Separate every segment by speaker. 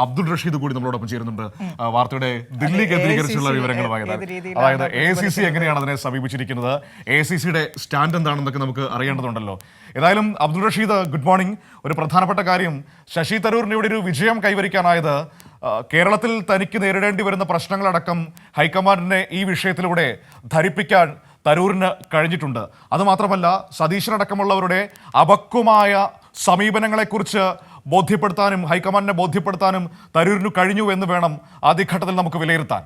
Speaker 1: അബ്ദുൾ റഷീദ് കൂടി നമ്മളോടൊപ്പം ചേരുന്നുണ്ട്. വാർത്തയുടെ ദില്ലി കേന്ദ്രീകരിച്ചുള്ള വിവരങ്ങളുമായി. അതായത് AICC എങ്ങനെയാണ് അതിനെ സമീപിച്ചിരിക്കുന്നത്, AICCയുടെ സ്റ്റാൻഡ് എന്താണെന്നൊക്കെ നമുക്ക് അറിയേണ്ടതുണ്ടല്ലോ. ഏതായാലും അബ്ദുൾ റഷീദ്, ഗുഡ് മോർണിംഗ്. ഒരു പ്രധാനപ്പെട്ട കാര്യം, ശശി തരൂരിന് ഇവിടെ ഒരു വിജയം കൈവരിക്കാനായത് കേരളത്തിൽ തനിക്ക് നേരിടേണ്ടി വരുന്ന പ്രശ്നങ്ങളടക്കം ഹൈക്കമാൻഡിനെ ഈ വിഷയത്തിലൂടെ ധരിപ്പിക്കാൻ തരൂരിന് കഴിഞ്ഞിട്ടുണ്ട്. അതുമാത്രമല്ല, സതീശനടക്കമുള്ളവരുടെ അപക്വമായ സമീപനങ്ങളെക്കുറിച്ച് ബോധ്യപ്പെടുത്താനും ഹൈക്കമാൻഡിനെ ബോധ്യപ്പെടുത്താനും തരൂരിന് കഴിഞ്ഞു എന്ന് വേണം ആദ്യഘട്ടത്തിൽ നമുക്ക് വിലയിരുത്താൻ.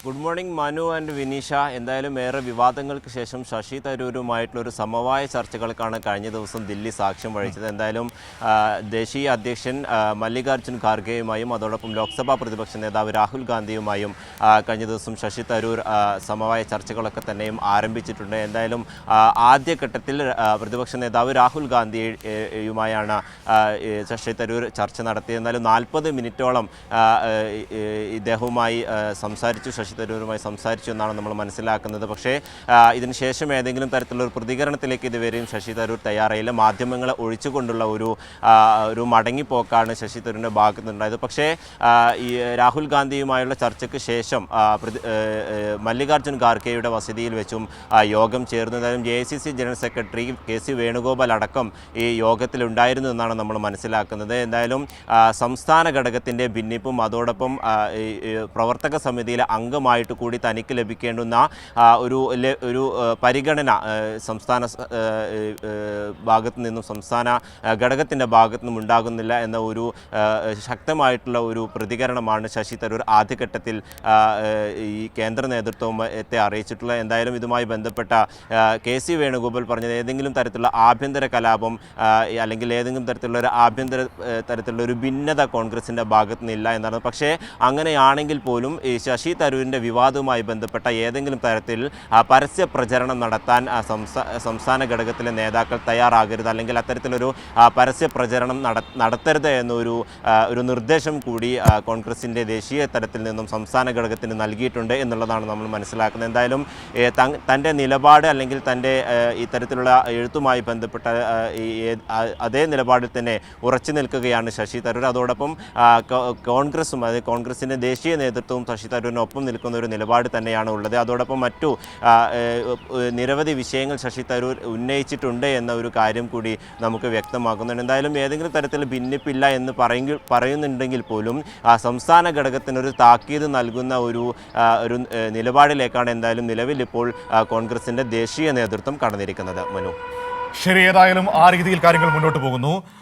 Speaker 2: Good morning Manu and Vineesha. എന്തായാലും ഏറെ വിവാദങ്ങൾക്ക് ശേഷം ശശി തരൂരുമായിട്ടുള്ളൊരു സമവായ ചർച്ചകൾക്കാണ് കഴിഞ്ഞ ദിവസം ദില്ലി സാക്ഷ്യം വഹിച്ചത്. എന്തായാലും ദേശീയ അധ്യക്ഷൻ മല്ലികാർജ്ജുൻ ഖാർഗെയുമായും അതോടൊപ്പം ലോക്സഭാ പ്രതിപക്ഷ നേതാവ് രാഹുൽ ഗാന്ധിയുമായും കഴിഞ്ഞ ദിവസം ശശി തരൂർ സമവായ ചർച്ചകളൊക്കെ തന്നെയും ആരംഭിച്ചിട്ടുണ്ട്. എന്തായാലും ആദ്യഘട്ടത്തിൽ പ്രതിപക്ഷ നേതാവ് രാഹുൽ ഗാന്ധിയുമായാണ് ശശി തരൂർ ചർച്ച നടത്തിയത്. എന്തായാലും 40 മിനിറ്റോളം ഇദ്ദേഹവുമായി സംസാരിച്ചു, ശശി തരൂരുമായി സംസാരിച്ചു എന്നാണ് നമ്മൾ മനസ്സിലാക്കുന്നത്. പക്ഷേ ഇതിനുശേഷം ഏതെങ്കിലും തരത്തിലുള്ള ഒരു പ്രതികരണത്തിലേക്ക് ഇതുവരെയും ശശി തരൂർ തയ്യാറായില്ല. മാധ്യമങ്ങളെ ഒഴിച്ചുകൊണ്ടുള്ള ഒരു മടങ്ങിപ്പോക്കാണ് ശശി തരൂരിൻ്റെ ഭാഗത്തുനിന്നുണ്ടായത്. പക്ഷേ ഈ രാഹുൽ ഗാന്ധിയുമായുള്ള ചർച്ചയ്ക്ക് ശേഷം മല്ലികാർജ്ജുൻ ഖാർഗെയുടെ വസതിയിൽ വെച്ചും യോഗം ചേർന്നു. എന്തായാലും AICC general secretary KC Venugopal അടക്കം ഈ യോഗത്തിലുണ്ടായിരുന്നു എന്നാണ് നമ്മൾ മനസ്സിലാക്കുന്നത്. എന്തായാലും സംസ്ഥാന ഘടകത്തിൻ്റെ ഭിന്നിപ്പും അതോടൊപ്പം പ്രവർത്തക സമിതിയിലെ അംഗമായിട്ട് കൂടി തനിക്ക് ലഭിക്കേണ്ടുന്ന ഒരു പരിഗണന സംസ്ഥാന ഭാഗത്തു നിന്നും സംസ്ഥാന ഘടകത്തിൻ്റെ ഭാഗത്തു നിന്നും ഉണ്ടാകുന്നില്ല എന്ന ഒരു ശക്തമായിട്ടുള്ള ഒരു പ്രതികരണമാണ് ശശി തരൂർ ആദ്യഘട്ടത്തിൽ ഈ കേന്ദ്ര നേതൃത്വത്തെ അറിയിച്ചിട്ടുള്ളത്. എന്തായാലും ഇതുമായി ബന്ധപ്പെട്ട KC വേണുഗോപാൽ പറഞ്ഞത് ഏതെങ്കിലും തരത്തിലുള്ള ആഭ്യന്തര കലാപം അല്ലെങ്കിൽ ഏതെങ്കിലും തരത്തിലുള്ള ഒരു ഭിന്നത കോൺഗ്രസിൻ്റെ ഭാഗത്തു നിന്നില്ല എന്നാണ്. പക്ഷേ അങ്ങനെയാണെങ്കിൽ പോലും ഈ ശശി തരൂരിൻ്റെ വിവാദവുമായി ബന്ധപ്പെട്ട ഏതെങ്കിലും തരത്തിൽ പരസ്യ പ്രചരണം നടത്താൻ സംസ്ഥാന ഘടകത്തിലെ നേതാക്കൾ തയ്യാറാകരുത്, അല്ലെങ്കിൽ അത്തരത്തിലൊരു പരസ്യ പ്രചരണം നടത്തരുത് എന്നൊരു നിർദ്ദേശം കൂടി കോൺഗ്രസിൻ്റെ ദേശീയ തലത്തിൽ നിന്നും സംസ്ഥാന ഘടകത്തിന് നൽകിയിട്ടുണ്ട് എന്നുള്ളതാണ് നമ്മൾ മനസ്സിലാക്കുന്നത്. എന്തായാലും തൻ്റെ നിലപാട് അല്ലെങ്കിൽ തൻ്റെ ഇത്തരത്തിലുള്ള എഴുത്തുമായി ബന്ധപ്പെട്ട അതേ നിലപാടിൽ തന്നെ ഉറച്ചു നിൽക്കുകയാണ് ശശി തരൂർ. അതോടൊപ്പം കോൺഗ്രസും, അതായത് കോൺഗ്രസിൻ്റെ ദേശീയ നേതൃത്വവും ശശി തരൂരിനൊപ്പം നിൽക്കുന്ന ഒരു നിലപാട് തന്നെയാണ് ഉള്ളത്. അതോടൊപ്പം മറ്റു നിരവധി വിഷയങ്ങൾ ശശി തരൂർ ഉന്നയിച്ചിട്ടുണ്ട് എന്ന ഒരു കാര്യം കൂടി നമുക്ക് വ്യക്തമാക്കുന്നുണ്ട്. എന്തായാലും ഏതെങ്കിലും തരത്തിൽ ഭിന്നിപ്പില്ല എന്ന് പറയുന്നുണ്ടെങ്കിൽ പോലും സംസ്ഥാന ഘടകത്തിനൊരു താക്കീത് നൽകുന്ന ഒരു നിലപാടിലേക്കാണ് എന്തായാലും നിലവിൽ ഇപ്പോൾ കോൺഗ്രസിൻ്റെ ദേശീയ നേതൃത്വം കടന്നിരിക്കുന്നത്. മനു,
Speaker 1: ശരി, ഏതായാലും ആ രീതിയിൽ കാര്യങ്ങൾ മുന്നോട്ട് പോകുന്നു.